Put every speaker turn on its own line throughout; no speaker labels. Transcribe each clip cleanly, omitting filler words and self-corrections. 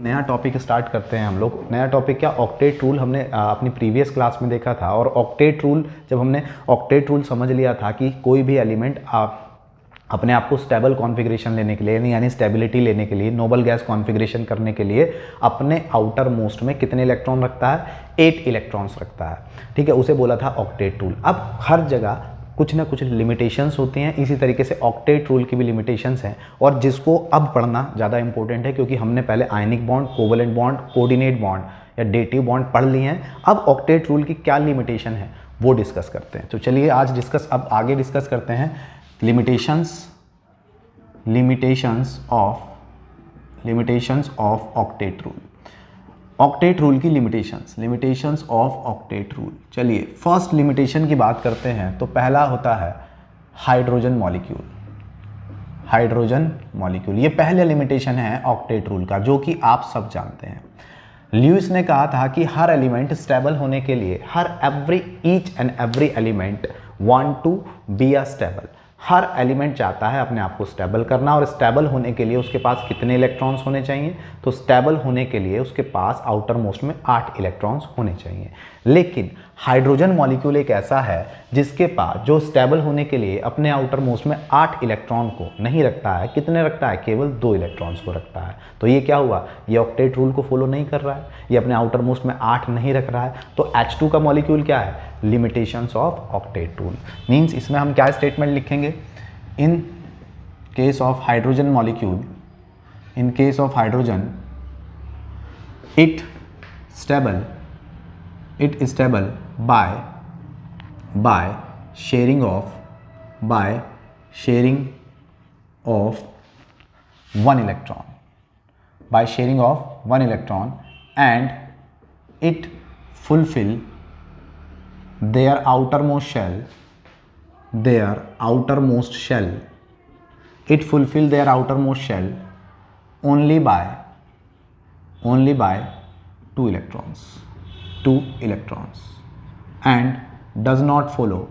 नया topic start करते हैं हम लोग। नया टॉपिक क्या, ऑक्टेट रूल। हमने अपनी प्रीवियस क्लास में देखा था। और ऑक्टेट रूल, जब हमने ऑक्टेट रूल समझ लिया था कि कोई भी एलिमेंट आप अपने आप को स्टेबल कॉन्फ़िगरेशन लेने के लिए, यानी स्टेबिलिटी लेने के लिए, नोबल गैस कॉन्फ़िगरेशन करने के लिए अपने आउटर मोस्ट में कितने इलेक्ट्रॉन रखता है, 8 इलेक्ट्रॉन्स रखता है। ठीक है, उसे बोला था ऑक्टेट रूल। अब हर जगह कुछ ना कुछ लिमिटेशंस होती हैं, इसी तरीके से ऑक्टेट रूल की भी लिमिटेशंस हैं, और जिसको अब पढ़ना ज़्यादा इंपॉर्टेंट है, क्योंकि हमने पहले ionic bond, covalent bond, coordinate bond या डेटिव बॉन्ड पढ़ लिए हैं। अब ऑक्टेट रूल की क्या लिमिटेशन है वो डिस्कस करते हैं। तो चलिए आज अब आगे डिस्कस करते हैं limitations of octet rule. Octet rule की लिमिटेशंस ऑफ ऑक्टेट रूल। चलिए फर्स्ट लिमिटेशन की बात करते हैं। तो पहला होता है हाइड्रोजन मॉलिक्यूल। ये पहले लिमिटेशन है ऑक्टेट रूल का, जो कि आप सब जानते हैं। ल्यूइस ने कहा था कि हर एलिमेंट स्टेबल होने के लिए each and every element want to be a stable. हर एलिमेंट चाहता है अपने आप को स्टेबल करना, और स्टेबल होने के लिए उसके पास कितने इलेक्ट्रॉन्स होने चाहिए? तो स्टेबल होने के लिए उसके पास आउटर मोस्ट में 8 इलेक्ट्रॉन्स होने चाहिए। लेकिन हाइड्रोजन मॉलिक्यूल एक ऐसा है जिसके पास, जो स्टेबल होने के लिए अपने आउटर मोस्ट में 8 इलेक्ट्रॉन को नहीं रखता है। कितने रखता है? केवल 2 इलेक्ट्रॉन्स को रखता है। तो ये क्या हुआ? ये ऑक्टेट रूल को फॉलो नहीं कर रहा है, ये अपने आउटर मोस्ट में 8 नहीं रख रहा है। तो H2 का मॉलिक्यूल क्या है? Limitations of octet rule. Means इसमें हम क्या स्टेटमेंट लिखेंगे? In case of hydrogen molecule, in case of hydrogen, it stable by sharing of 1 electron, and it fulfill their outermost shell, it fulfill their outermost shell only by 2 electrons, and does not follow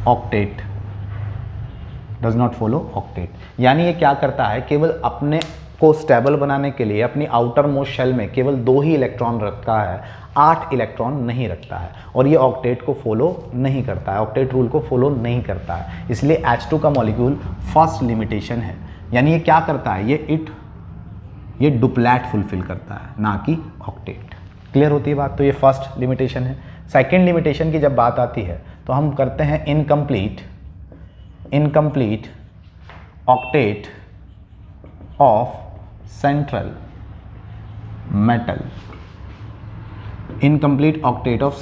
octet। यानी ये क्या करता है? केवल अपने को stable बनाने के लिए अपनी आउटर मोस्ट शेल में केवल 2 ही इलेक्ट्रॉन रखता है, 8 इलेक्ट्रॉन नहीं रखता है। और ये ऑक्टेट को फॉलो नहीं करता है, ऑक्टेट रूल को फॉलो नहीं करता है। इसलिए H2 का मॉलिक्यूल फर्स्ट लिमिटेशन है। यानी ये क्या करता है? ये डुप्लैट फुलफिल करता है, ना कि ऑक्टेट। क्लियर होती है बात? तो ये फर्स्ट लिमिटेशन है। सेकेंड लिमिटेशन की जब बात आती है तो हम करते हैं incomplete octet of central metal. Incomplete octet of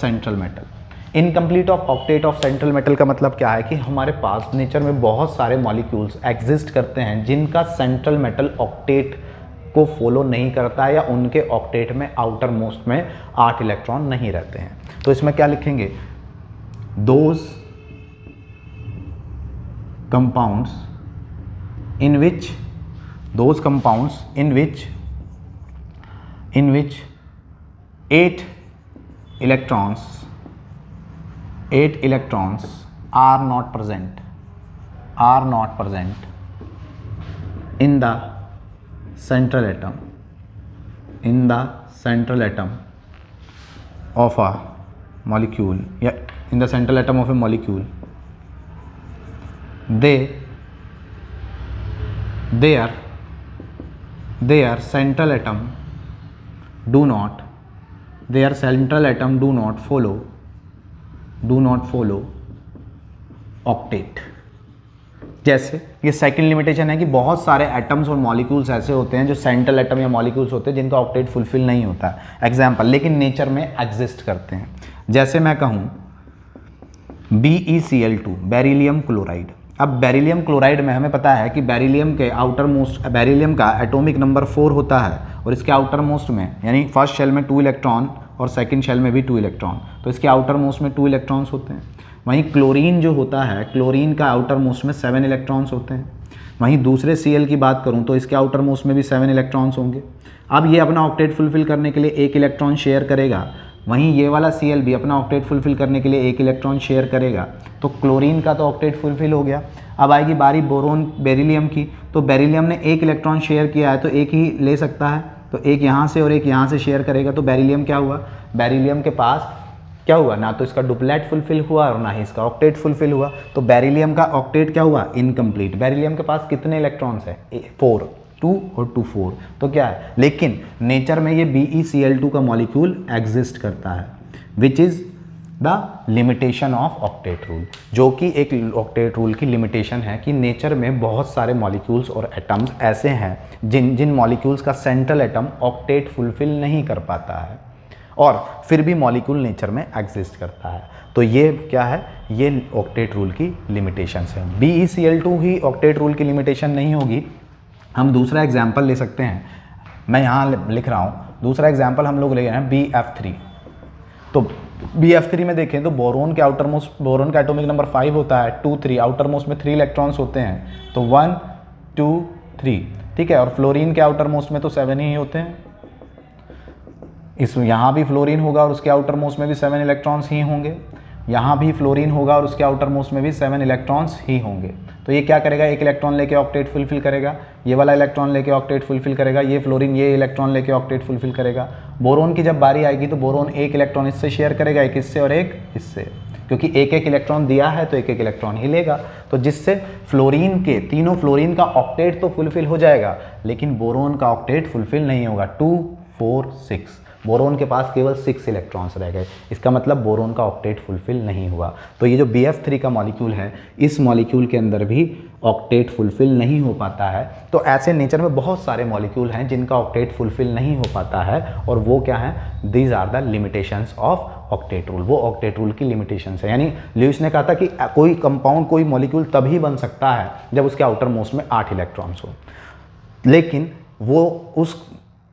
central metal का मतलब क्या है? कि हमारे पास नेचर में बहुत सारे मॉलिक्यूल्स एग्जिस्ट करते हैं जिनका सेंट्रल मेटल ऑक्टेट को फॉलो नहीं करता है, या उनके ऑक्टेट में आउटर मोस्ट में 8 इलेक्ट्रॉन नहीं रहते हैं। तो इसमें क्या लिखेंगे? Those compounds in which 8 electrons are not present in the central atom of a molecule, in the central atom of a molecule, their central atom do not follow octet। जैसे ये सेकंड लिमिटेशन है कि बहुत सारे atoms और molecules ऐसे होते हैं जो सेंट्रल एटम या मॉलिक्यूल्स होते हैं जिनका ऑक्टेट फुलफिल नहीं होता है, एग्जाम्पल, लेकिन नेचर में एग्जिस्ट करते हैं। जैसे मैं कहूँ BeCl2, बेरिलियम क्लोराइड। अब बेरिलियम क्लोराइड में हमें पता है कि बेरिलियम का एटॉमिक नंबर 4 होता है, और इसके आउटर मोस्ट में, यानी फर्स्ट शेल में 2 इलेक्ट्रॉन और सेकंड शेल में भी 2 इलेक्ट्रॉन, तो इसके आउटर मोस्ट में 2 इलेक्ट्रॉन्स होते हैं। वहीं क्लोरीन जो होता है, क्लोरीन का आउटर मोस्ट में 7 इलेक्ट्रॉन्स होते हैं। वहीं दूसरे Cl की बात करूं तो इसके आउटर मोस्ट में भी 7 इलेक्ट्रॉन्स होंगे। अब ये अपना ऑक्टेट फुलफिल करने के लिए 1 इलेक्ट्रॉन शेयर करेगा, वहीं ये वाला Cl भी अपना ऑक्टेट फुलफिल करने के लिए एक इलेक्ट्रॉन शेयर करेगा, तो क्लोरीन का तो ऑक्टेट फुलफिल हो गया। अब आएगी बारी बोरोन बेरिलियम की, तो बेरिलियम ने एक इलेक्ट्रॉन शेयर किया है तो एक ही ले सकता है, तो एक यहाँ से और एक यहाँ से शेयर करेगा, तो बेरिलियम क्या हुआ, बेरिलियम के पास क्या हुआ, ना तो इसका डुप्लेट फुलफिल हुआ और ना ही इसका ऑक्टेट फुलफिल हुआ, तो बेरिलियम का ऑक्टेट क्या हुआ, इनकम्प्लीट। बेरिलियम के पास कितने इलेक्ट्रॉन्स है, 4, 2 और 2 4, तो क्या है, लेकिन नेचर में ये BeCl2 का मॉलिक्यूल एग्जिस्ट करता है, which is the limitation of octet rule, जो कि एक ऑक्टेट रूल की लिमिटेशन है कि नेचर में बहुत सारे मॉलिक्यूल्स और एटम्स ऐसे हैं जिन मॉलिक्यूल्स का सेंट्रल एटम ऑक्टेट फुलफिल नहीं कर पाता है और फिर भी मॉलिक्यूल नेचर में एग्जिस्ट करता है। तो ये क्या है, ये ऑक्टेट रूल की लिमिटेशंस है। BeCl2 ही ऑक्टेट रूल की लिमिटेशन नहीं होगी। हम दूसरा एग्जाम्पल ले सकते हैं, मैं यहाँ लिख रहा हूँ, दूसरा एग्जाम्पल हम लोग ले रहे हैं BF3। तो BF3 में देखें तो बोरोन के आउटर मोस्ट, बोरोन का एटॉमिक नंबर 5 होता है, 2 3, आउटर मोस्ट में 3 इलेक्ट्रॉन्स होते हैं, तो 1 2 3, ठीक है। और फ्लोरीन के आउटर मोस्ट में तो 7 ही होते हैं, इस यहाँ भी फ्लोरीन होगा और उसके आउटर मोस्ट में भी 7 इलेक्ट्रॉन्स ही होंगे, यहाँ भी फ्लोरीन होगा और उसके आउटर मोस्ट में भी 7 इलेक्ट्रॉन्स ही होंगे। तो ये क्या करेगा, एक इलेक्ट्रॉन लेके ऑक्टेट फुलफिल करेगा, ये वाला इलेक्ट्रॉन लेके ऑक्टेट फुलफिल करेगा, ये फ्लोरीन ये इलेक्ट्रॉन लेके ऑक्टेट फुलफिल करेगा। बोरोन की जब बारी आएगी तो बोरोन एक इलेक्ट्रॉन इससे शेयर करेगा, एक इससे और एक इससे, क्योंकि एक एक इलेक्ट्रॉन दिया है तो एक एक इलेक्ट्रॉन ही लेगा, तो जिससे फ्लोरीन के तीनों फ्लोरीन का ऑक्टेट तो फुलफिल हो जाएगा लेकिन बोरोन का ऑक्टेट फुलफिल नहीं होगा। 2 4 6, बोरोन के पास केवल 6 इलेक्ट्रॉन्स रह गए, इसका मतलब बोरोन का ऑक्टेट फुलफिल नहीं हुआ। तो ये जो BF3 का मॉलिक्यूल है, इस मॉलिक्यूल के अंदर भी ऑक्टेट फुलफिल नहीं हो पाता है। तो ऐसे नेचर में बहुत सारे मॉलिक्यूल हैं जिनका ऑक्टेट फुलफिल नहीं हो पाता है, और वो क्या हैं, these are the limitations of octet rule, वो ऑक्टेट रूल की लिमिटेशंस है। यानी ल्यूइस ने कहा था कि कोई कंपाउंड, कोई मॉलिक्यूल तभी बन सकता है जब उसके आउटर मोस्ट में 8 इलेक्ट्रॉन्स हो, लेकिन वो उस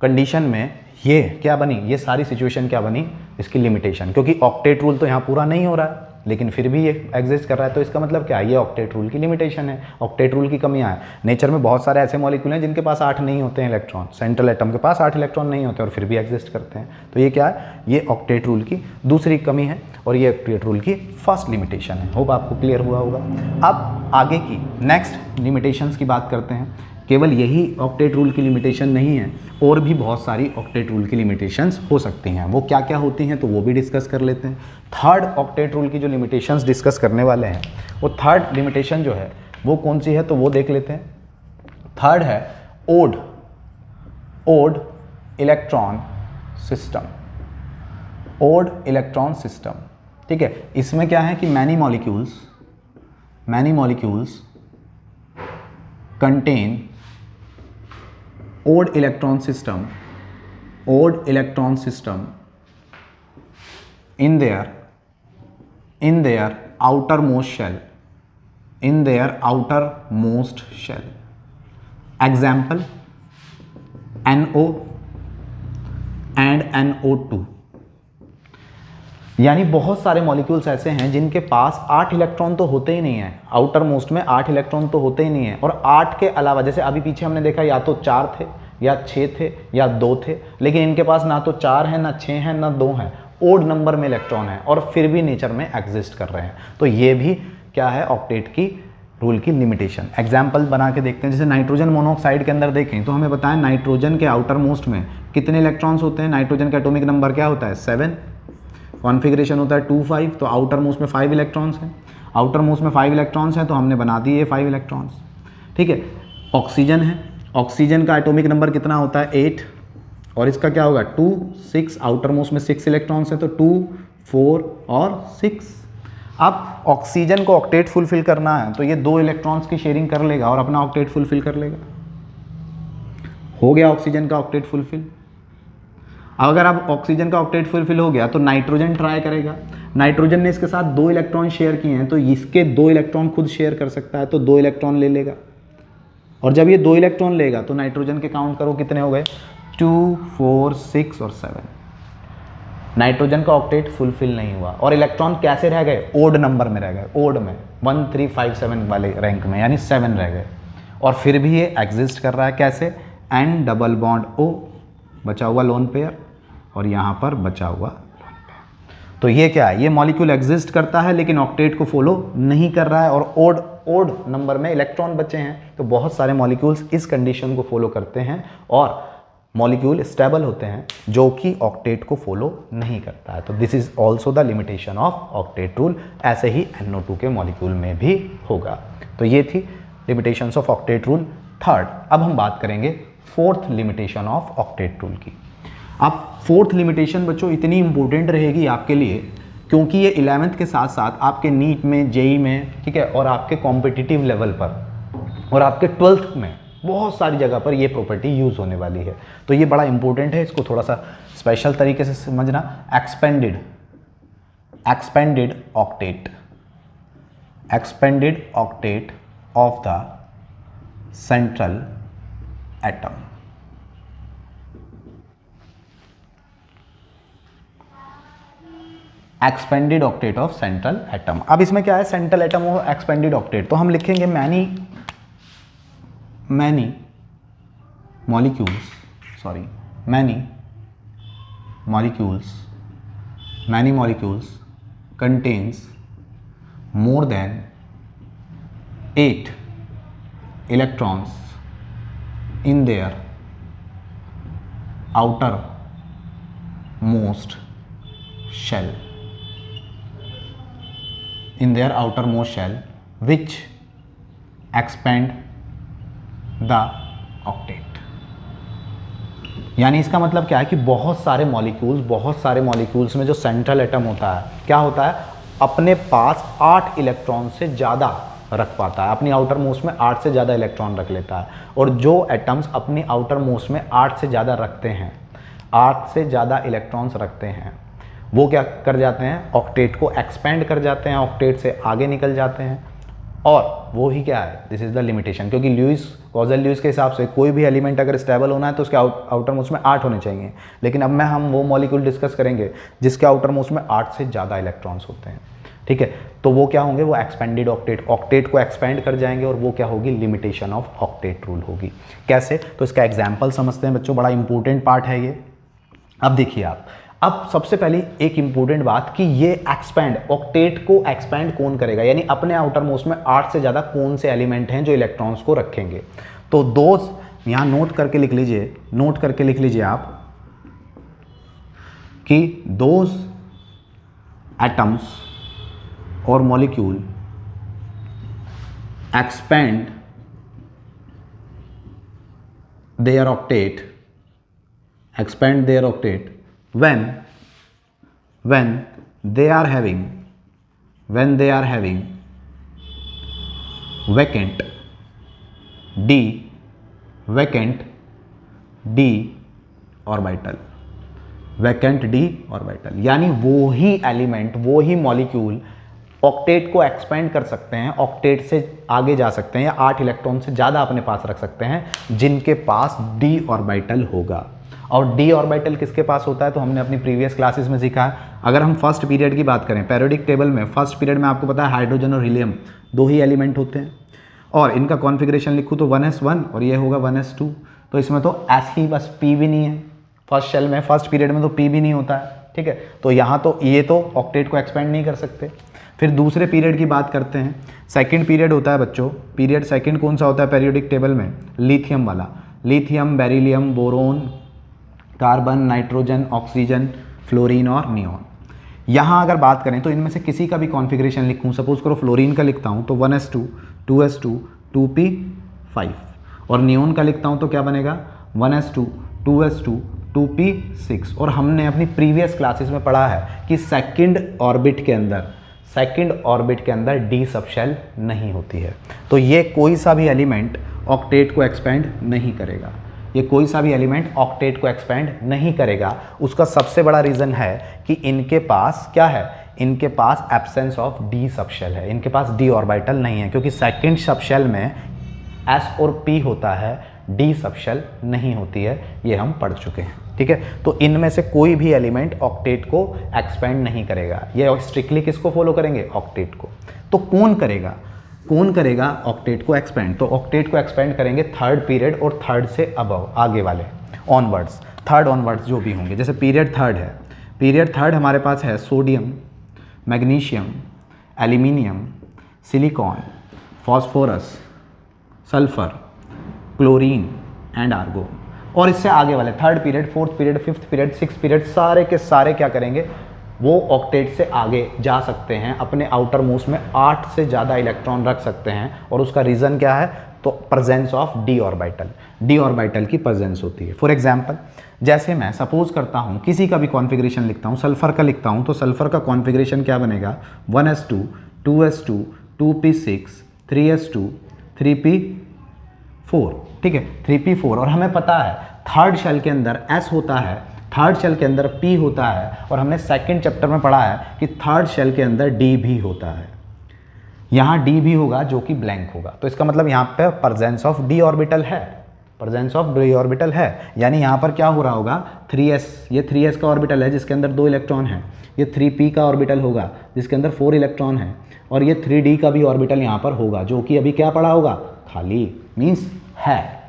कंडीशन में ये क्या बनी, ये सारी सिचुएशन क्या बनी, इसकी लिमिटेशन, क्योंकि ऑक्टेट रूल तो यहाँ पूरा नहीं हो रहा है लेकिन फिर भी ये एग्जिस्ट कर रहा है, तो इसका मतलब क्या है, ये ऑक्टेट रूल की लिमिटेशन है, ऑक्टेट रूल की कमियां हैं। नेचर में बहुत सारे ऐसे मॉलिक्यूल हैं जिनके पास 8 नहीं होते हैं इलेक्ट्रॉन, सेंट्रल एटम के पास 8 इलेक्ट्रॉन नहीं होते और फिर भी एग्जिस्ट करते हैं। तो ये क्या है, ये ऑक्टेट रूल की दूसरी कमी है और ये ऑक्टेट रूल की फर्स्ट लिमिटेशन है। होप आपको क्लियर हुआ होगा। अब आगे की नेक्स्ट लिमिटेशंस की बात करते हैं। केवल यही ऑक्टेट रूल की लिमिटेशन नहीं है, और भी बहुत सारी ऑक्टेट रूल की लिमिटेशंस हो सकती हैं। वो क्या क्या होती हैं तो वो भी डिस्कस कर लेते हैं। थर्ड ऑक्टेट रूल की जो लिमिटेशंस डिस्कस करने वाले हैं, वो थर्ड लिमिटेशन जो है वो कौन सी है तो वो देख लेते हैं। थर्ड है odd electron system, odd electron system, ठीक है। इसमें क्या है कि many molecules contain odd electron system in their outermost shell, example NO and NO2। यानी बहुत सारे मॉलिक्यूल्स ऐसे हैं जिनके पास 8 इलेक्ट्रॉन तो होते ही नहीं है, आउटर मोस्ट में 8 इलेक्ट्रॉन तो होते ही नहीं है, और 8 के अलावा जैसे अभी पीछे हमने देखा या तो 4 थे या 6 थे या 2 थे, लेकिन इनके पास ना तो 4 है ना 6 है ना 2 है, ओड नंबर में इलेक्ट्रॉन है और फिर भी नेचर में एग्जिस्ट कर रहे हैं। तो ये भी क्या है, ऑक्टेट की रूल की लिमिटेशन। एग्जाम्पल बना के देखते हैं। जैसे नाइट्रोजन मोनोऑक्साइड के अंदर देखें तो हमें बताएं नाइट्रोजन के आउटर मोस्ट में कितने इलेक्ट्रॉन्स होते हैं। नाइट्रोजन का एटॉमिक नंबर क्या होता है, 7, कॉन्फ़िगरेशन होता है 2 5, तो आउटर मोस्ट में 5 इलेक्ट्रॉन्स हैं। आउटर मोस्ट में 5 इलेक्ट्रॉन्स हैं तो हमने बना दिए 5 इलेक्ट्रॉन्स, ठीक है। ऑक्सीजन है, ऑक्सीजन का एटॉमिक नंबर कितना होता है, 8, और इसका क्या होगा 2 6, आउटर मोस्ट में 6 इलेक्ट्रॉन्स हैं तो 2 4 और 6। अब ऑक्सीजन को ऑक्टेट फुलफिल करना है तो ये 2 इलेक्ट्रॉन्स की शेयरिंग कर लेगा और अपना ऑक्टेट फुलफिल कर लेगा। हो गया ऑक्सीजन का ऑक्टेट फुलफिल। अगर अब ऑक्सीजन का ऑक्टेट फुलफिल हो गया तो नाइट्रोजन ट्राई करेगा। नाइट्रोजन ने इसके साथ 2 इलेक्ट्रॉन शेयर किए हैं तो इसके 2 इलेक्ट्रॉन खुद शेयर कर सकता है, तो 2 इलेक्ट्रॉन ले लेगा। और जब ये 2 इलेक्ट्रॉन लेगा तो नाइट्रोजन के काउंट करो कितने हो गए, 2 4 6 और 7। नाइट्रोजन का ऑक्टेट फुलफिल नहीं हुआ और इलेक्ट्रॉन कैसे रह गए, ओड नंबर में रह गए, ओड में 1 3 5 7 वाले रैंक में, यानी 7 रह गए। और फिर भी ये एग्जिस्ट कर रहा है कैसे, N डबल बॉन्ड O, बचा हुआ लोन पेयर, और यहाँ पर बचा हुआ लोन तो ये क्या है, ये मॉलिक्यूल एग्जिस्ट करता है लेकिन ऑक्टेट को फॉलो नहीं कर रहा है और ओड नंबर में इलेक्ट्रॉन बचे हैं। तो बहुत सारे मॉलिक्यूल्स इस कंडीशन को फॉलो करते हैं और मॉलिक्यूल स्टेबल होते हैं जो कि ऑक्टेट को फॉलो नहीं करता है। तो this is also the limitation of octet rule. ऐसे ही NO2 के मॉलिक्यूल में भी होगा। तो ये थी limitations of octet rule third. अब हम बात करेंगे fourth limitation of octet rule की। अब फोर्थ लिमिटेशन बच्चों इतनी इंपॉर्टेंट रहेगी आपके लिए क्योंकि ये 11th के साथ साथ आपके नीट में, जेई में, ठीक है, और आपके कॉम्पिटिटिव लेवल पर और आपके 12th में बहुत सारी जगह पर ये प्रॉपर्टी यूज़ होने वाली है। तो ये बड़ा इंपॉर्टेंट है, इसको थोड़ा सा स्पेशल तरीके से समझना। Expanded octet of the central atom. Expanded octet of central atom. अब इसमें क्या है, सेंट्रल एटम और एक्सपेंडेड ऑक्टेट, तो हम लिखेंगे many molecules contains more than 8 electrons in their outermost shell, which expand the octet। यानी इसका मतलब क्या है कि बहुत सारे मॉलिक्यूल्स में जो सेंट्रल एटम होता है, क्या होता है, अपने पास 8 इलेक्ट्रॉन से ज़्यादा रख पाता है, अपनी आउटर मोस्ट में 8 से ज़्यादा इलेक्ट्रॉन रख लेता है। और जो एटम्स अपनी आउटर मोस्ट में 8 से ज़्यादा रखते हैं, 8 से ज़्यादा इलेक्ट्रॉन्स रखते हैं, वो क्या कर जाते हैं, ऑक्टेट को एक्सपेंड कर जाते हैं, ऑक्टेट से आगे निकल जाते हैं। और वो ही क्या है, दिस इज द लिमिटेशन, क्योंकि कॉजल ल्यूइस के हिसाब से कोई भी एलिमेंट अगर स्टेबल होना है तो उसके आउटर मोस्ट में 8 होने चाहिए। लेकिन अब हम वो मॉलिक्यूल डिस्कस करेंगे जिसके आउटर मोस्ट में 8 से ज़्यादा इलेक्ट्रॉन्स होते हैं, ठीक है। तो वो क्या होंगे, वो एक्सपेंडेड ऑक्टेट को एक्सपेंड कर जाएंगे और वो क्या होगी, लिमिटेशन ऑफ ऑक्टेट रूल होगी। कैसे, तो इसका एग्जाम्पल समझते हैं बच्चों, बड़ा इंपॉर्टेंट पार्ट है ये। अब देखिए आप, अब सबसे पहले एक इंपॉर्टेंट बात कि ये ऑक्टेट को एक्सपेंड कौन करेगा, यानी अपने आउटर मोस्ट में 8 से ज़्यादा कौन से एलिमेंट हैं जो इलेक्ट्रॉन्स को रखेंगे। तो दोज यहाँ नोट करके लिख लीजिए आप कि दोज एटम्स और molecule expand their octet when they are having vacant d orbital, यानी वो ही एलिमेंट, वो ही मॉलिक्यूल ऑक्टेट को एक्सपेंड कर सकते हैं, ऑक्टेट से आगे जा सकते हैं या 8 इलेक्ट्रॉन से ज़्यादा अपने पास रख सकते हैं जिनके पास d ऑर्बिटल होगा। और d ऑर्बिटल किसके पास होता है, तो हमने अपनी प्रीवियस क्लासेस में सीखा है। अगर हम फर्स्ट पीरियड की बात करें, पीरियोडिक टेबल में फर्स्ट पीरियड में आपको पता है हाइड्रोजन और हीलियम 2 ही एलिमेंट होते हैं, और इनका कॉन्फ़िगरेशन लिखूँ तो 1s1 और ये होगा 1s2। तो इसमें तो s ही बस p भी नहीं है, फर्स्ट शेल में, फर्स्ट पीरियड में तो p भी नहीं होता है, ठीक है। तो यहाँ तो ये तो ऑक्टेट को एक्सपेंड नहीं कर सकते। फिर दूसरे पीरियड की बात करते हैं, सेकंड पीरियड होता है बच्चों, पीरियड सेकंड कौन सा होता है पीरियोडिक टेबल में, लिथियम वाला, lithium, beryllium, boron, carbon, nitrogen, oxygen, fluorine और नियॉन। यहाँ अगर बात करें तो इनमें से किसी का भी कॉन्फ़िगरेशन लिखूँ, सपोज करो फ्लोरीन का लिखता हूँ तो 1s2, 2s2, 2p5, और नियॉन का लिखता हूँ तो क्या बनेगा 1s2, 2s2, 2p6। और हमने अपनी प्रीवियस क्लासेस में पढ़ा है कि सेकंड ऑर्बिट के अंदर डी सबशेल नहीं होती है। तो ये कोई सा भी एलिमेंट ऑक्टेट को एक्सपेंड नहीं करेगा, उसका सबसे बड़ा रीज़न है कि इनके पास क्या है, इनके पास एब्सेंस ऑफ डी सबशेल है, इनके पास डी ऑर्बिटल नहीं है, क्योंकि सेकंड सबशेल में s और p होता है, डी सबशेल नहीं होती है, ये हम पढ़ चुके हैं, ठीक है। तो इनमें से कोई भी एलिमेंट ऑक्टेट को एक्सपेंड नहीं करेगा, ये स्ट्रिक्टली किसको फॉलो करेंगे, ऑक्टेट को। तो कौन करेगा ऑक्टेट को एक्सपेंड, तो ऑक्टेट को एक्सपेंड करेंगे थर्ड पीरियड और थर्ड से अबव आगे वाले ऑनवर्ड्स, थर्ड ऑनवर्ड्स जो भी होंगे। जैसे पीरियड थर्ड है, पीरियड थर्ड हमारे पास है sodium, magnesium, aluminium, silicon, phosphorus, sulphur, chlorine and argon. और इससे आगे वाले third period, fourth period, fifth period, six period, सारे के सारे क्या करेंगे, वो ऑक्टेट से आगे जा सकते हैं। अपने आउटर मोस्ट में 8 से ज़्यादा इलेक्ट्रॉन रख सकते हैं। और उसका रीज़न क्या है, तो presence of D orbital, D orbital की प्रेजेंस होती है। फॉर एग्जांपल, जैसे मैं सपोज करता हूँ किसी का भी कॉन्फ़िगरेशन लिखता हूँ, सल्फर का लिखता हूँ, तो सल्फर का कॉन्फ़िगरेशन क्या बनेगा, 1s2 2s2 2p6 3s2 3p4, ठीक है, 3p4। और हमें पता है थर्ड शेल के अंदर s होता है, थर्ड शेल के अंदर p होता है, और हमने सेकंड चैप्टर में पढ़ा है कि थर्ड शेल के अंदर d भी होता है। यहाँ d भी होगा जो कि ब्लैंक होगा, तो इसका मतलब यहाँ पे प्रेजेंस ऑफ d ऑर्बिटल है, प्रेजेंस ऑफ d ऑर्बिटल है। यानी यहाँ पर क्या हो रहा होगा, 3s, ये 3s का ऑर्बिटल है जिसके अंदर 2 इलेक्ट्रॉन है, ये 3p का ऑर्बिटल होगा जिसके अंदर 4 इलेक्ट्रॉन है, और ये 3d का भी ऑर्बिटल यहाँ पर होगा जो कि अभी क्या पड़ा होगा, खाली, मीन्स है।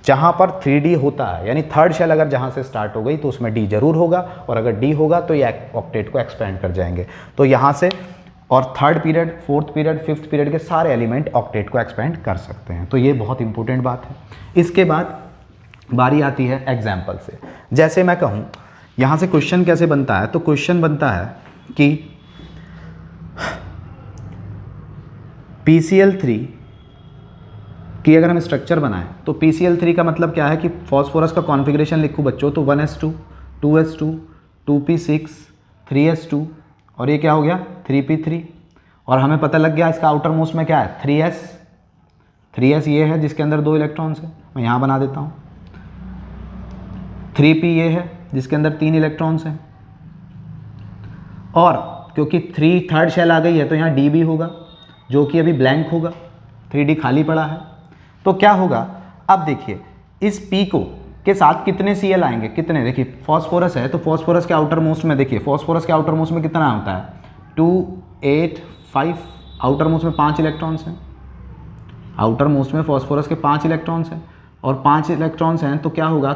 जहाँ पर 3d होता है, यानी थर्ड शेल अगर जहाँ से स्टार्ट हो गई तो उसमें d जरूर होगा, और अगर d होगा तो ये ऑक्टेट को एक्सपेंड कर जाएंगे। तो यहाँ से और third period, fourth period, fifth period के सारे एलिमेंट ऑक्टेट को एक्सपेंड कर सकते हैं। तो ये बहुत इंपॉर्टेंट बात है। इसके बाद बारी आती है एग्जाम्पल से। जैसे मैं कहूँ यहाँ से क्वेश्चन कैसे बनता है, तो क्वेश्चन बनता है कि PCl3 कि अगर हम स्ट्रक्चर बनाएं तो PCl3 का मतलब क्या है कि फॉस्फोरस का कॉन्फ़िगरेशन लिखूँ बच्चों, तो 1s2 2s2 2p6 3s2, और ये क्या हो गया 3p3। और हमें पता लग गया इसका आउटर मोस्ट में क्या है 3s ये है जिसके अंदर 2 इलेक्ट्रॉन्स है, मैं यहाँ बना देता हूँ। 3p ये है जिसके अंदर 3 इलेक्ट्रॉन्स हैं, और क्योंकि 3 थर्ड शेल आ गई है तो यहाँ d भी होगा जो कि अभी ब्लैंक होगा, 3d खाली पड़ा है। तो क्या होगा, अब देखिए इस p को के साथ कितने Cl आएंगे, कितने, देखिए फॉस्फोरस है तो फॉस्फोरस के आउटर मोस्ट में, देखिए फॉस्फोरस के आउटर मोस्ट में कितना होता है 2 8 5, आउटर मोस्ट में 5 इलेक्ट्रॉन्स हैं, आउटर मोस्ट में फॉस्फोरस के 5 इलेक्ट्रॉन्स हैं, और 5 इलेक्ट्रॉन्स हैं तो क्या होगा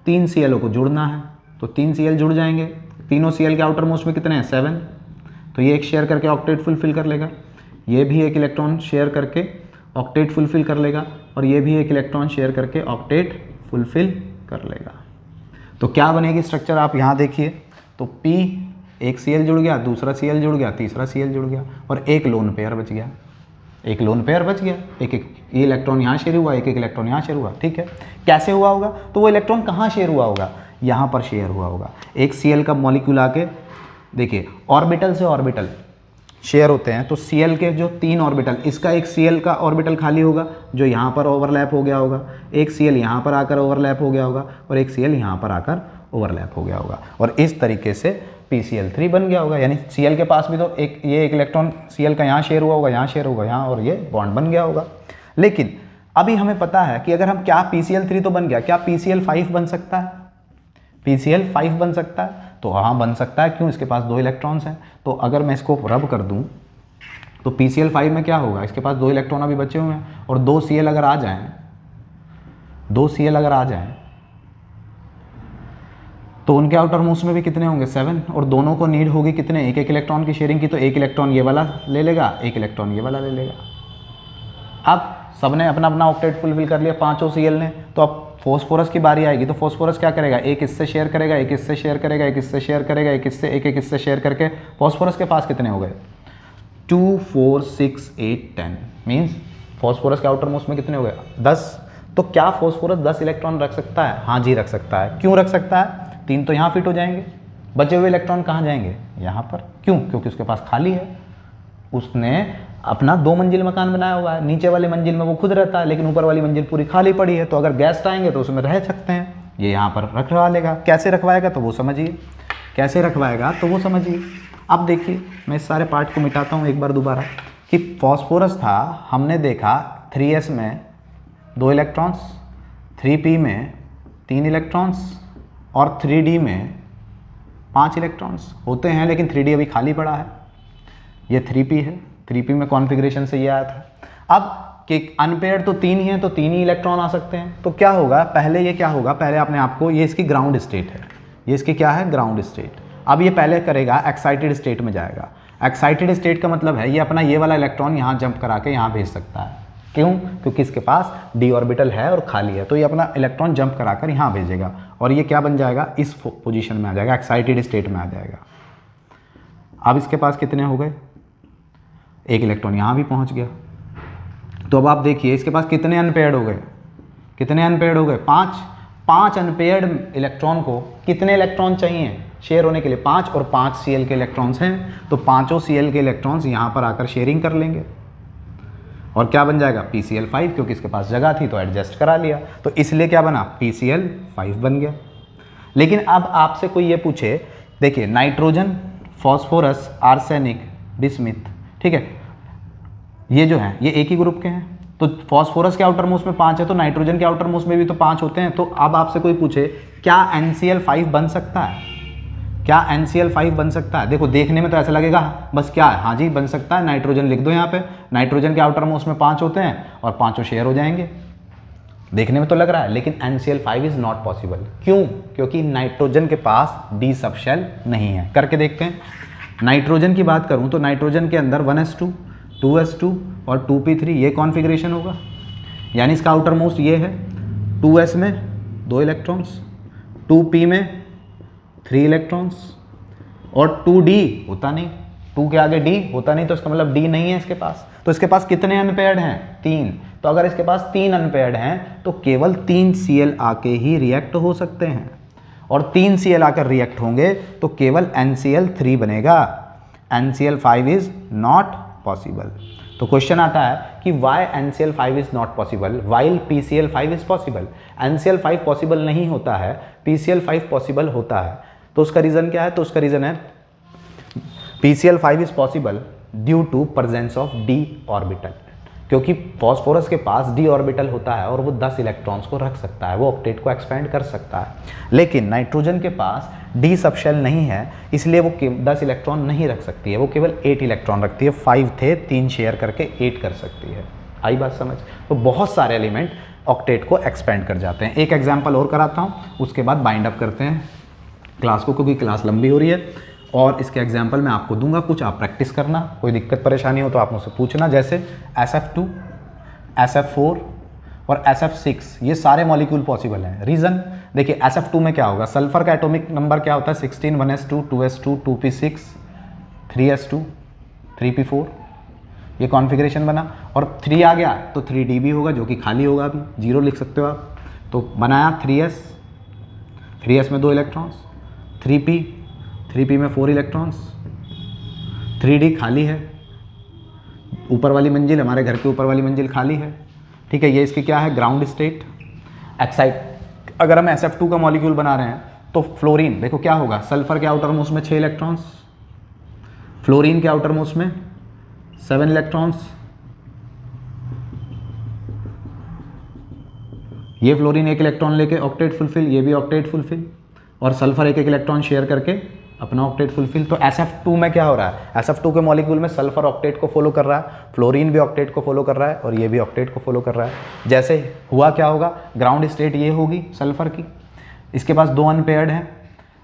3 Cl को जुड़ना है, तो 3 Cl जुड़ जाएंगे। तीनों Cl के आउटर मोस्ट में कितने हैं 7, तो ये एक शेयर करके ऑक्टेट फुलफिल कर लेगा, ये भी एक इलेक्ट्रॉन शेयर करके ऑक्टेट फुलफिल कर लेगा, और ये भी एक इलेक्ट्रॉन शेयर करके ऑक्टेट फुलफिल कर लेगा। तो क्या बनेगी स्ट्रक्चर, आप यहाँ देखिए, तो P एक Cl जुड़ गया, दूसरा Cl जुड़ गया, तीसरा Cl जुड़ गया, और एक लोन पेयर बच गया, एक लोन पेयर बच गया, एक एक ये इलेक्ट्रॉन यहाँ शेयर हुआ, एक एक इलेक्ट्रॉन यहाँ शेयर हुआ, ठीक है। कैसे हुआ होगा, तो वो इलेक्ट्रॉन कहाँ शेयर हुआ होगा, यहाँ पर शेयर हुआ होगा। एक Cl का मॉलिक्यूल आके, देखिए ऑर्बिटल से ऑर्बिटल शेयर होते हैं, तो Cl के जो 3 ऑर्बिटल, इसका एक Cl का ऑर्बिटल खाली होगा जो यहाँ पर ओवरलैप हो गया होगा, एक Cl यहाँ पर आकर ओवरलैप हो गया होगा, और एक Cl यहाँ पर आकर ओवरलैप हो गया होगा, और इस तरीके से PCl3 बन गया होगा। यानी Cl के पास भी तो एक ये एक इलेक्ट्रॉन Cl का यहाँ शेयर हुआ होगा, यहाँ शेयर होगा, यहाँ, और ये बॉन्ड बन गया होगा। लेकिन अभी हमें पता है कि अगर हम क्या PCl3 तो बन गया, क्या PCl5 बन सकता है, PCl5 बन सकता है, तो हाँ बन सकता है, क्यों, इसके पास 2 इलेक्ट्रॉन्स हैं। तो अगर मैं इसको रब कर दूं तो PCl5 में क्या होगा, इसके पास 2 इलेक्ट्रॉन अभी बचे हुए हैं, और 2 Cl अगर आ जाएं, 2 Cl अगर आ जाएं तो उनके आउटर मोस्ट में भी कितने होंगे 7, और दोनों को नीड होगी कितने, एक एक इलेक्ट्रॉन की शेयरिंग की, तो एक इलेक्ट्रॉन ये वाला ले लेगा, एक इलेक्ट्रॉन ये वाला ले लेगा। अब सबने अपना अपना ऑक्टेट फुलफिल कर लिया, 5 Cl ने, तो अब फॉस्फोरस की बारी आएगी, तो फॉस्फोरस क्या करेगा, एक इससे शेयर करेगा, एक इससे शेयर करेगा, एक इससे शेयर करेगा, एक इससे, एक एक इससे शेयर करके फॉस्फोरस के पास कितने हो गए 2 4 6 8 10, मीन्स फॉस्फोरस के आउटर मोस्ट में कितने हो गए 10। तो क्या फॉस्फोरस 10 इलेक्ट्रॉन रख सकता है, हाँ जी रख सकता है। क्यों रख सकता है, 3 तो यहाँ फिट हो जाएंगे, बचे हुए इलेक्ट्रॉन कहाँ जाएंगे, यहाँ पर। क्यों, क्योंकि उसके पास खाली है, उसने अपना 2 मंजिल मकान बनाया हुआ है, नीचे वाली मंजिल में वो खुद रहता है, लेकिन ऊपर वाली मंजिल पूरी खाली पड़ी है, तो अगर गेस्ट आएंगे तो उसमें रह सकते हैं। ये यहाँ पर रखवा लेगा, कैसे रखवाएगा तो वो समझिए, कैसे रखवाएगा तो वो समझिए। अब देखिए मैं इस सारे पार्ट को मिटाता हूँ एक बार दोबारा, कि फॉस्फोरस था, हमने देखा 3s में 2 इलेक्ट्रॉन्स, 3p में 3 इलेक्ट्रॉन्स, और 3d में 5 इलेक्ट्रॉन्स होते हैं, लेकिन 3d अभी खाली पड़ा है। ये 3p है, 3p में कॉन्फ़िगरेशन से ये आया था। अब कि अनपेयर्ड तो 3 ही हैं, तो 3 ही इलेक्ट्रॉन आ सकते हैं। तो क्या होगा, पहले ये क्या होगा, पहले अपने आप को, ये इसकी ग्राउंड स्टेट है, ये इसकी क्या है ग्राउंड स्टेट। अब ये पहले करेगा एक्साइटेड स्टेट में जाएगा। एक्साइटेड स्टेट का मतलब है ये अपना ये वाला इलेक्ट्रॉन यहाँ जंप करा के यहाँ भेज सकता है। क्यों? क्योंकि इसके पास d ऑर्बिटल है और खाली है, तो ये अपना इलेक्ट्रॉन जंप कराकर यहाँ भेजेगा और ये क्या बन जाएगा, इस पोजीशन में आ जाएगा, एक्साइटेड स्टेट में आ जाएगा। अब इसके पास कितने हो गए, एक इलेक्ट्रॉन यहाँ भी पहुँच गया। तो अब आप देखिए इसके पास कितने अनपेयर्ड हो गए, कितने अनपेयर्ड हो गए, 5 अनपेयर्ड इलेक्ट्रॉन को कितने इलेक्ट्रॉन चाहिए शेयर होने के लिए, 5 और 5 Cl के इलेक्ट्रॉन्स हैं, तो पाँचों Cl के इलेक्ट्रॉन्स यहाँ पर आकर शेयरिंग कर लेंगे और क्या बन जाएगा PCl5, क्योंकि इसके पास जगह थी तो एडजस्ट करा लिया, तो इसलिए क्या बना PCl5 बन गया। लेकिन अब आपसे कोई ये पूछे, देखिए नाइट्रोजन, फॉस्फोरस, आर्सेनिक, बिस्मिथ, ठीक है, ये जो हैं ये एक ही ग्रुप के हैं, तो फॉस्फोरस के आउटर मोस्ट में 5 है तो नाइट्रोजन के आउटर मोस्ट में भी तो 5 होते हैं। तो अब आपसे कोई पूछे क्या NCl5 बन सकता है, क्या NCl5 बन सकता है? देखो देखने में तो ऐसा लगेगा बस क्या है, हाँ जी बन सकता है, नाइट्रोजन लिख दो यहाँ पे, नाइट्रोजन के आउटर मोस्ट में 5 होते हैं और पाँचों शेयर हो जाएंगे, देखने में तो लग रहा है, लेकिन NCl5 इज नॉट पॉसिबल। क्यों? क्योंकि नाइट्रोजन के पास डी सब शेल नहीं है। करके देखते हैं। नाइट्रोजन की बात करूँ तो नाइट्रोजन के अंदर 1s2, 2s2 और 2p3 ये कॉन्फ़िगरेशन होगा, यानी इसका आउटर मोस्ट ये है, 2s में 2 इलेक्ट्रॉन्स, 2p में 3 इलेक्ट्रॉन्स और 2d होता नहीं, 2 के आगे d होता नहीं, तो इसका मतलब d नहीं है इसके पास। तो इसके पास कितने अनपेयर्ड हैं, 3। तो अगर इसके पास 3 अनपेयर्ड हैं तो केवल 3 Cl आके ही रिएक्ट हो सकते हैं, और 3 Cl आकर रिएक्ट होंगे तो केवल NCl3 बनेगा, NCl5 इज नॉट पॉसिबल। तो क्वेश्चन आता है कि why NCl5 is not possible while PCl5 is possible. NCl5 possible नहीं होता है, PCl5 पॉसिबल होता है। तो उसका रीज़न क्या है? तो उसका रीज़न है PCl5 is possible due to presence of d orbital, क्योंकि फॉस्फोरस के पास d ऑर्बिटल होता है और वो 10 इलेक्ट्रॉन्स को रख सकता है, वो ऑक्टेट को एक्सपेंड कर सकता है। लेकिन नाइट्रोजन के पास d सबशेल नहीं है, इसलिए वो 10 इलेक्ट्रॉन नहीं रख सकती है, वो केवल 8 इलेक्ट्रॉन रखती है। 5 थे, 3 शेयर करके 8 कर सकती है। आई बात समझ? तो बहुत सारे एलिमेंट ऑक्टेट को एक्सपेंड कर जाते हैं। एक एग्जाम्पल और कराता हूँ, उसके बाद बाइंड अप करते हैं क्लास को, क्योंकि क्लास लंबी हो रही है और इसके एग्जाम्पल मैं आपको दूंगा, कुछ आप प्रैक्टिस करना, कोई दिक्कत परेशानी हो तो आप मुझसे पूछना। जैसे SF2, SF4 और SF6 ये सारे मॉलिक्यूल पॉसिबल हैं। रीज़न देखिए, SF2 में क्या होगा, सल्फर का एटॉमिक नंबर क्या होता है 16, 1s2, 2s2, 2p6, 3s2, 3p4, ये कॉन्फ़िगरेशन बना। और 3 आ गया तो 3d भी होगा, जो कि खाली होगा, अभी 0 लिख सकते हो आप। तो बनाया 3s में 2 इलेक्ट्रॉन्स, 3p में 4 इलेक्ट्रॉन्स, 3d खाली है, ऊपर वाली मंजिल, हमारे घर के ऊपर वाली मंजिल खाली है, ठीक है। ये इसकी क्या है, ग्राउंड स्टेट। एक्साइट अगर हम SF2 का मॉलिक्यूल बना रहे हैं तो फ्लोरीन देखो क्या होगा, सल्फर के आउटर मोस्ट में 6 इलेक्ट्रॉन्स, फ्लोरीन के आउटर मोस्ट में 7 इलेक्ट्रॉन्स, ये फ्लोरीन 1 इलेक्ट्रॉन लेके ऑक्टेट फुलफिल, ये भी ऑक्टेट फुलफिल, और सल्फर 1 इलेक्ट्रॉन शेयर करके अपना ऑक्टेट फुलफिल। तो SF2 में क्या हो रहा है, SF2 के मॉलिक्यूल में सल्फर ऑक्टेट को फॉलो कर रहा है, फ्लोरीन भी ऑक्टेट को फॉलो कर रहा है और ये भी ऑक्टेट को फॉलो कर रहा है। जैसे हुआ क्या होगा, ग्राउंड स्टेट ये होगी सल्फर की, इसके पास 2 अनपेयर्ड हैं,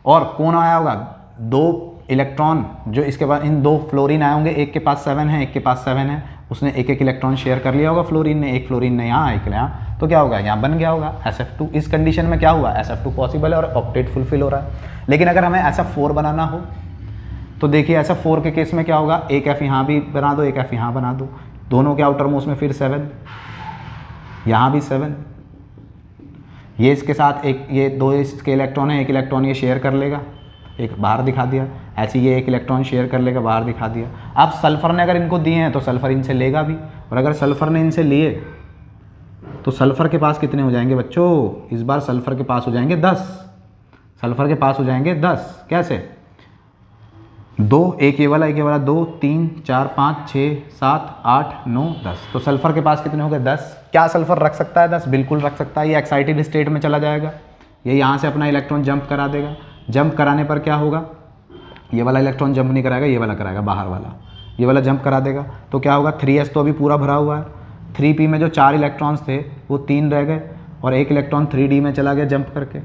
और कौन आया होगा, 2 इलेक्ट्रॉन जो इसके पास, इन 2 फ्लोरीन आए होंगे, एक के पास 7 है, एक के पास 7 है, उसने 1 इलेक्ट्रॉन शेयर कर लिया होगा फ्लोरीन ने, एक फ्लोरीन ने यहाँ, एक यहाँ, तो क्या होगा, यहाँ बन गया होगा SF2। इस कंडीशन में क्या हुआ, SF2 पॉसिबल है और ऑक्टेट फुलफिल हो रहा है। लेकिन अगर हमें SF4 बनाना हो तो देखिए SF4 के केस में क्या होगा, एक F यहाँ भी बना दो, एक F यहाँ बना दो, दोनों के आउटर मोस्ट में फिर 7, यहाँ भी 7, ये इसके साथ एक, ये 2 इसके इलेक्ट्रॉन है, 1 इलेक्ट्रॉन ये शेयर कर लेगा, एक बाहर दिखा दिया, ऐसे ये 1 इलेक्ट्रॉन शेयर कर लेगा, बाहर दिखा दिया। अब सल्फर ने अगर इनको दिए हैं तो सल्फर इनसे लेगा भी, और अगर सल्फर ने इनसे लिए तो सल्फर के पास कितने हो जाएंगे बच्चों, इस बार सल्फर के पास हो जाएंगे 10, सल्फर के पास हो जाएंगे 10। कैसे, 2, एक ये वाला 2, 3, 4, 5, 6, 7, 8, 9, 10, तो सल्फर के पास कितने हो गए 10। क्या सल्फर रख सकता है 10? बिल्कुल रख सकता है। ये एक्साइटेड स्टेट में चला जाएगा, ये यहाँ से अपना इलेक्ट्रॉन जंप करा देगा, जंप कराने पर क्या होगा, ये वाला इलेक्ट्रॉन जंप नहीं कराएगा, ये वाला कराएगा, बाहर वाला, ये वाला जंप करा देगा, तो क्या होगा, 3s तो अभी पूरा भरा हुआ है, 3p में जो 4 इलेक्ट्रॉन्स थे वो 3 रह गए, और 1 इलेक्ट्रॉन 3d में चला गया जंप करके,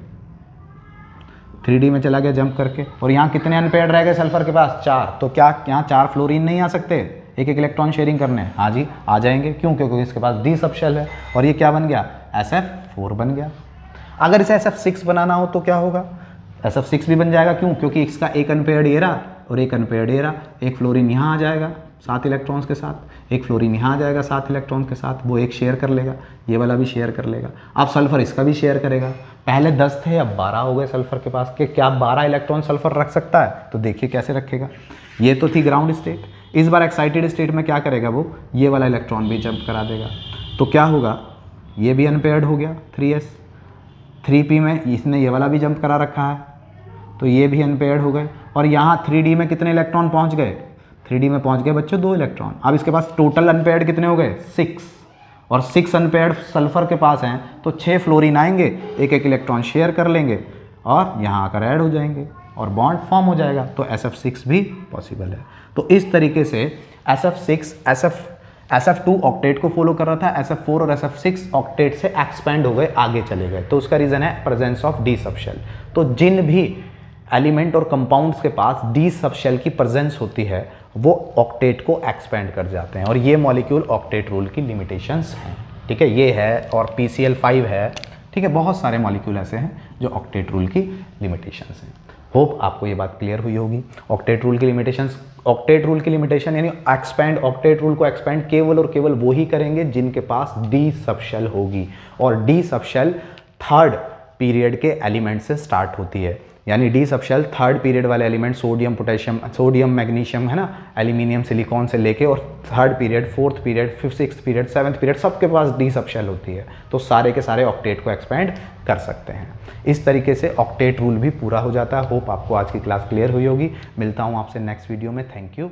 3D में चला गया जंप करके, और यहाँ कितने अनपेयर्ड रह गए सल्फर के पास? 4। तो क्या यहाँ 4 फ्लोरीन नहीं आ सकते एक एक इलेक्ट्रॉन शेयरिंग करने? हाँ जी आ जाएंगे। क्यों? क्योंकि इसके पास डी सब शेल है, और ये क्या बन गया? SF4 बन गया। अगर इसे SF6 बनाना हो तो क्या होगा? SF6 भी बन जाएगा। क्यों? क्योंकि इसका एक अनपेयर्ड ये रहा और एक अनपेयर्ड ये रहा, एक फ्लोरीन यहाँ आ जाएगा 7 इलेक्ट्रॉन्स के साथ, एक फ्लोरीन यहाँ आ जाएगा 7 इलेक्ट्रॉन के साथ, वो एक शेयर कर लेगा, ये वाला भी शेयर कर लेगा। अब सल्फर इसका भी शेयर करेगा। पहले 10 थे, अब 12 हो गए सल्फर के पास। कि क्या 12 इलेक्ट्रॉन सल्फर रख सकता है? तो देखिए कैसे रखेगा। ये तो थी ग्राउंड स्टेट, इस बार एक्साइटेड स्टेट में क्या करेगा वो? ये वाला इलेक्ट्रॉन भी जंप करा देगा। तो क्या होगा? ये भी अनपेयर्ड हो गया 3s, 3p में इसने ये वाला भी जंप करा रखा है, तो ये भी अनपेयर्ड हो गए। और यहाँ 3d में कितने इलेक्ट्रॉन पहुँच गए? 3d में पहुँच गए बच्चों 2 इलेक्ट्रॉन। अब इसके पास टोटल अनपेयर्ड कितने हो गए? 6, और 6 अनपेयर्ड सल्फर के पास हैं, तो 6 फ्लोरीन आएंगे, एक एक इलेक्ट्रॉन शेयर कर लेंगे और यहाँ आकर ऐड हो जाएंगे और बॉन्ड फॉर्म हो जाएगा। तो SF6 भी पॉसिबल है। तो इस तरीके से SF6 SF2 ऑक्टेट को फॉलो कर रहा था, SF4 और SF6 ऑक्टेट से एक्सपेंड हो गए, आगे चले गए। तो उसका रीज़न है प्रेजेंस ऑफ डी सबशेल। तो जिन भी एलिमेंट और कंपाउंड्स के पास डी सबशेल की प्रेजेंस होती है वो ऑक्टेट को एक्सपेंड कर जाते हैं, और ये मॉलिक्यूल ऑक्टेट रूल की लिमिटेशंस हैं। ठीक है, ये है, और PCl5 है। ठीक है, बहुत सारे मॉलिक्यूल ऐसे हैं जो ऑक्टेट रूल की लिमिटेशंस हैं। होप आपको ये बात क्लियर हुई होगी। ऑक्टेट रूल की लिमिटेशंस, ऑक्टेट रूल की लिमिटेशन यानी एक्सपेंड, ऑक्टेट रूल को एक्सपेंड केवल और केवल वो ही करेंगे जिनके पास डी सबशेल होगी, और डी सबशेल 3rd पीरियड के एलिमेंट से स्टार्ट होती है। यानी डी सबशेल 3rd पीरियड वाले element sodium, potassium, sodium, magnesium है ना, एल्यूमिनियम, सिलिकॉन से लेके, और 3rd period, 4th period, 5th, 6th period, 7th period, सबके पास डी सबशेल होती है। तो सारे के सारे ऑक्टेट को एक्सपेंड कर सकते हैं। इस तरीके से ऑक्टेट रूल भी पूरा हो जाता है। होप आपको आज की क्लास क्लियर हुई होगी। मिलता हूँ आपसे नेक्स्ट वीडियो में। Thank you.